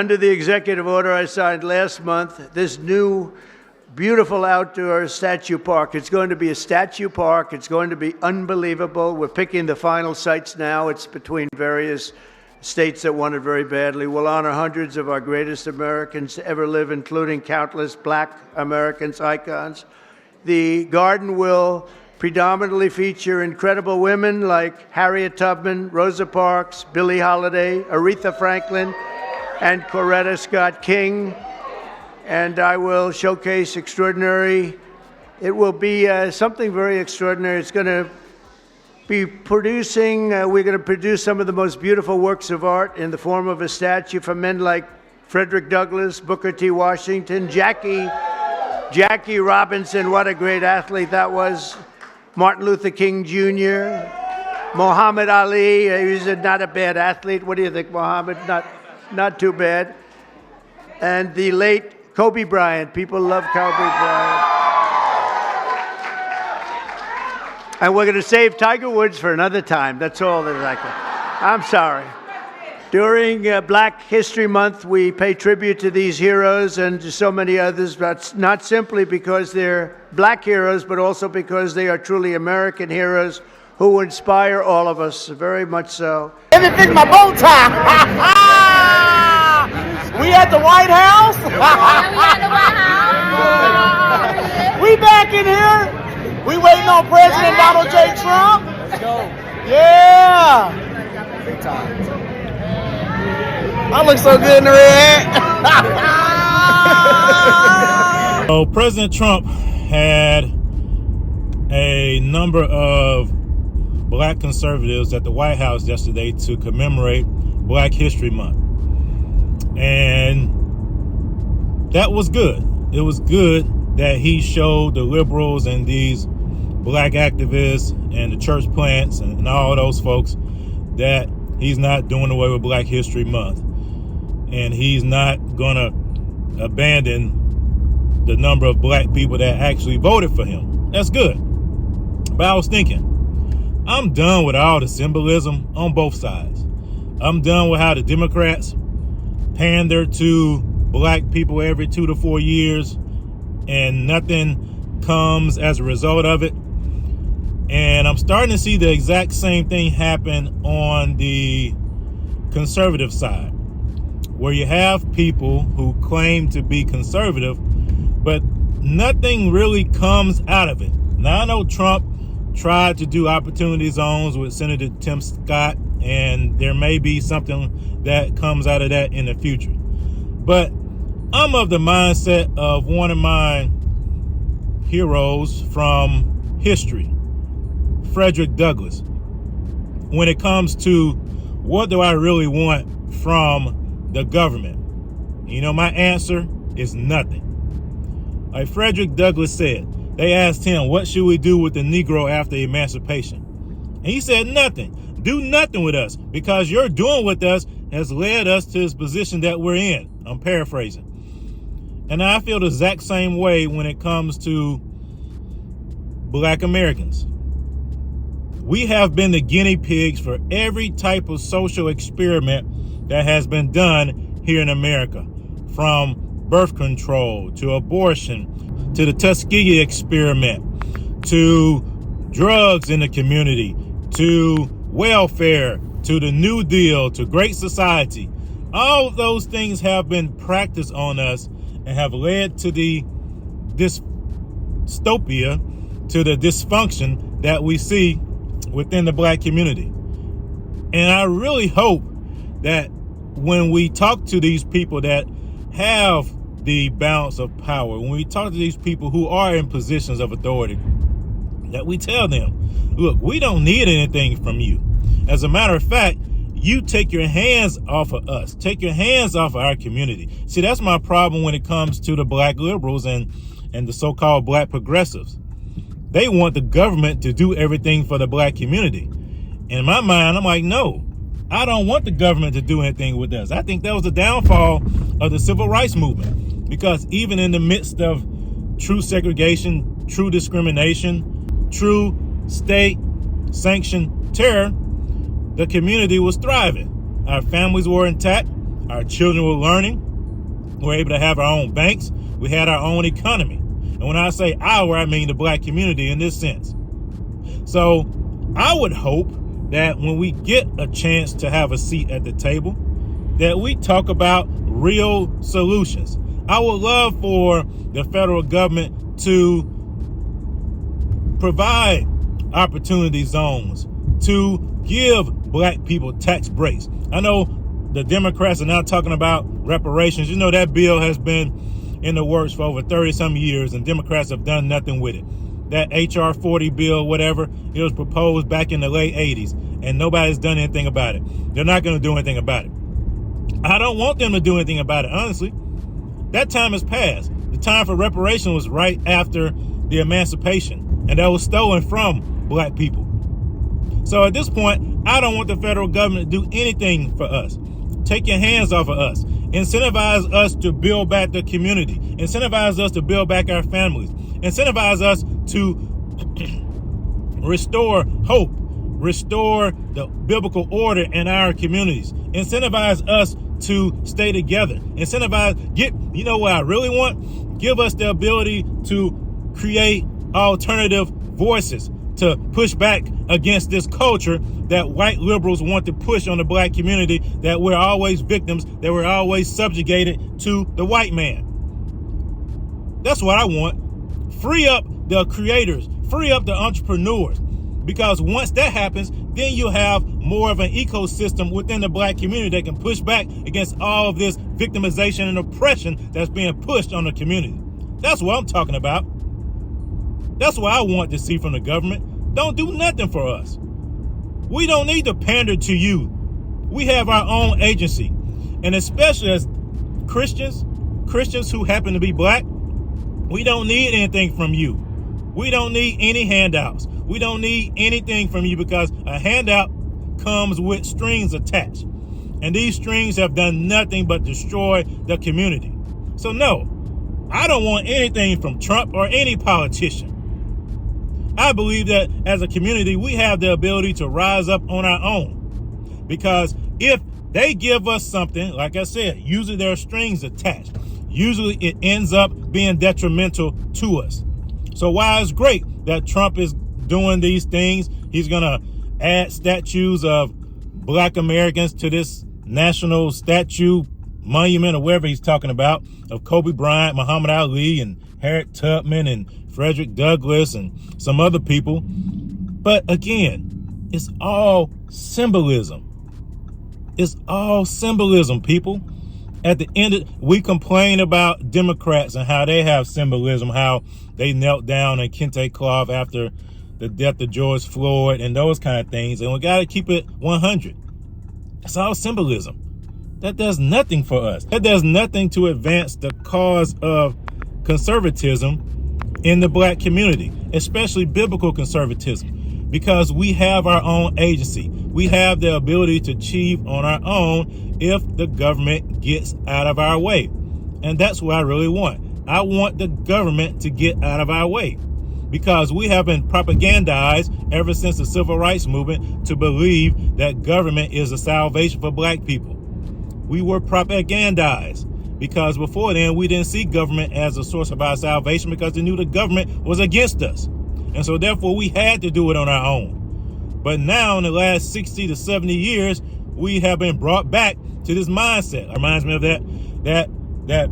Under the executive order I signed last month, this new beautiful outdoor statue park, it's going to be a statue park. It's going to be unbelievable. We're picking the final sites now. It's between various states that want it very badly. We'll honor hundreds of our greatest Americans to ever live, including countless Black Americans, icons. The garden will predominantly feature incredible women like Harriet Tubman, Rosa Parks, Billie Holiday, Aretha Franklin, and Coretta Scott King. And I will showcase extraordinary, it will be something very extraordinary. It's going to be producing, we're going to produce some of the most beautiful works of art in the form of a statue from men like Frederick Douglass, Booker T. Washington, Jackie Robinson, what a great athlete that was, Martin Luther King Jr., Muhammad Ali, he's not a bad athlete. What do you think, Muhammad? Not too bad. And the late Kobe Bryant. People love Kobe Bryant. And we're going to save Tiger Woods for another time. That's all that I can. I'm sorry. During Black History Month, we pay tribute to these heroes and to so many others, but not simply because they're Black heroes, but also because they are truly American heroes who inspire all of us, very much so. Let me fix my bow tie. We at the White House. We back in here. We waiting on President Donald J. Trump. Let's go. Yeah. Big time. I look so good in the red. So President Trump had a number of Black conservatives at the White House yesterday to commemorate Black History Month. And that was good. It was good that he showed the liberals and these Black activists and the church plants and all those folks that he's not doing away with Black History Month. And he's not going to abandon the number of Black people that actually voted for him. That's good. But I was thinking, I'm done with all the symbolism on both sides. I'm done with how the Democrats pander to Black people every 2 to 4 years and nothing comes as a result of it. And I'm starting to see the exact same thing happen on the conservative side, where you have people who claim to be conservative, but nothing really comes out of it. Now, I know Trump tried to do opportunity zones with Senator Tim Scott, and there may be something that comes out of that in the future. But I'm of the mindset of one of my heroes from history, Frederick Douglass. When it comes to what do I really want from the government, you know, my answer is nothing. Like Frederick Douglass said, they asked him, what should we do with the Negro after emancipation? And he said, nothing. Do nothing with us, because your doing with us has led us to this position that we're in. I'm paraphrasing. And I feel the exact same way when it comes to Black Americans. We have been the guinea pigs for every type of social experiment that has been done here in America, from birth control to abortion to the Tuskegee experiment to drugs in the community to welfare to the New Deal to Great Society. All of those things have been practiced on us and have led to the dystopia, to the dysfunction that we see within the Black community. And I really hope that when we talk to these people that have the balance of power, when we talk to these people who are in positions of authority, that we tell them, look, we don't need anything from you. As a matter of fact, you take your hands off of us, take your hands off of our community. See, that's my problem when it comes to the Black liberals and the so-called Black progressives. They want the government to do everything for the Black community. In my mind, I'm like, no, I don't want the government to do anything with us. I think that was the downfall of the Civil Rights Movement, because even in the midst of true segregation, true discrimination, true state-sanctioned terror, the community was thriving. Our families were intact. Our children were learning. We're able to have our own banks. We had our own economy. And when I say our, I mean the black community in this sense. So I would hope that when we get a chance to have a seat at the table, that we talk about real solutions. I would love for the federal government to provide opportunity zones, to give black people tax breaks. I know the Democrats are now talking about reparations. You know, that bill has been in the works for over 30-some years, and Democrats have done nothing with it. That H.R. 40 bill, whatever, it was proposed back in the late 80s, and nobody's done anything about it. They're not going to do anything about it. I don't want them to do anything about it, honestly. That time has passed. The time for reparation was right after the emancipation, and that was stolen from black people. So at this point, I don't want the federal government to do anything for us. Take your hands off of us. Incentivize us to build back the community. Incentivize us to build back our families. Incentivize us to restore hope, restore the biblical order in our communities. Incentivize us to stay together. You know what I really want? Give us the ability to create alternative voices, to push back against this culture that white liberals want to push on the black community, that we're always victims, that we're always subjugated to the white man. That's what I want. Free up the creators, free up the entrepreneurs, because once that happens, then you'll have more of an ecosystem within the black community that can push back against all of this victimization and oppression that's being pushed on the community. That's what I'm talking about. That's what I want to see from the government. Don't do nothing for us. We don't need to pander to you. We have our own agency. And especially as Christians who happen to be black, we don't need anything from you. We don't need any handouts. We don't need anything from you, because a handout comes with strings attached. And these strings have done nothing but destroy the community. So no, I don't want anything from Trump or any politician. I believe that as a community, we have the ability to rise up on our own. Because if they give us something, like I said, usually there are strings attached. Usually it ends up being detrimental to us. So while it's great that Trump is doing these things, he's going to add statues of black Americans to this national statue monument or wherever he's talking about, of Kobe Bryant, Muhammad Ali, and Harriet Tubman, and Frederick Douglass, and some other people. But again, it's all symbolism. It's all symbolism, people. At the end, we complain about Democrats and how they have symbolism, how they knelt down in kente cloth after the death of George Floyd and those kind of things. And we got to keep it 100. It's all symbolism. That does nothing for us. That does nothing to advance the cause of conservatism in the black community, especially biblical conservatism, because we have our own agency. We have the ability to achieve on our own if the government gets out of our way. And that's what I really want. I want the government to get out of our way, because we have been propagandized ever since the Civil Rights Movement to believe that government is a salvation for black people. We were propagandized because before then we didn't see government as a source of our salvation, because they knew the government was against us. And so therefore we had to do it on our own. But now in the last 60 to 70 years, we have been brought back to this mindset. It reminds me of that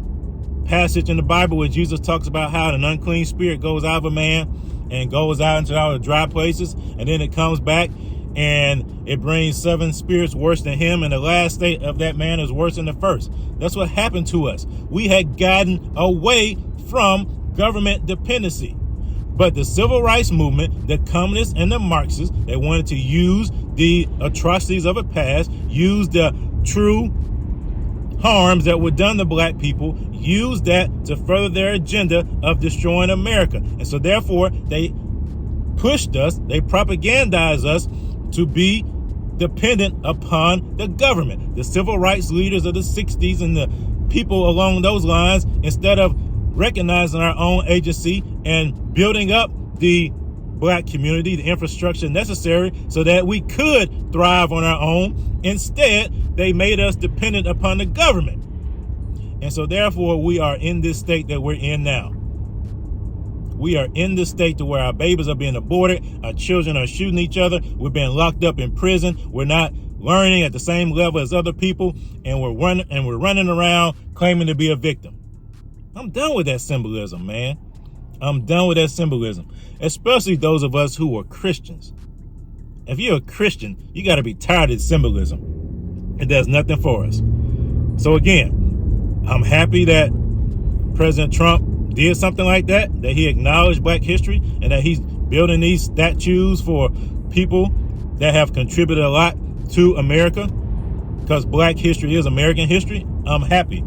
passage in the Bible where Jesus talks about how an unclean spirit goes out of a man and goes out into all the dry places, and then it comes back and it brings 7 spirits worse than him, and the last state of that man is worse than the first. That's what happened to us. We had gotten away from government dependency. But the Civil Rights Movement, the communists and the Marxists, they wanted to use the atrocities of the past, use the true harms that were done to black people, use that to further their agenda of destroying America. And so therefore, they pushed us, they propagandized us to be dependent upon the government. The civil rights leaders of the 60s and the people along those lines, instead of recognizing our own agency and building up the black community the infrastructure necessary so that we could thrive on our own. Instead, they made us dependent upon the government. And so therefore, we are in this state that we're in now. We are in this state to where our babies are being aborted, our children are shooting each other, we're being locked up in prison, we're not learning at the same level as other people, and we're running around claiming to be a victim. I'm done with that symbolism, man. I'm done with that symbolism, especially those of us who are Christians. If you're a Christian, you got to be tired of symbolism. It does nothing for us. So again, I'm happy that President Trump did something like that he acknowledged black history and that he's building these statues for people that have contributed a lot to America, because black history is American history. I'm happy.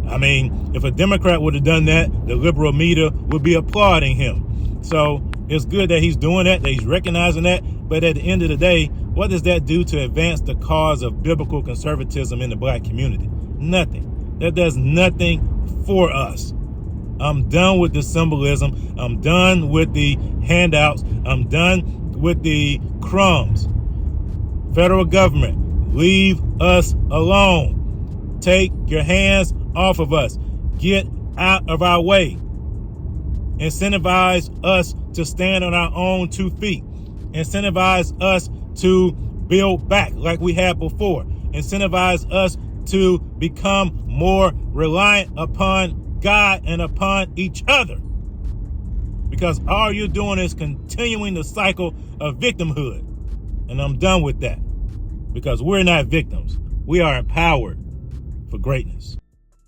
I mean, if a Democrat would have done that, the liberal media would be applauding him. So it's good that he's doing that he's recognizing that. But at the end of the day, what does that do to advance the cause of biblical conservatism in the black community? Nothing. That does nothing for us. I'm done with the symbolism. I'm done with the handouts. I'm done with the crumbs. Federal government, leave us alone. Take your hands off of us. Get out of our way. Incentivize us to stand on our own 2 feet. Incentivize us to build back like we had before. Incentivize us to become more reliant upon God and upon each other. Because all you're doing is continuing the cycle of victimhood. And I'm done with that. Because we're not victims. We are empowered for greatness.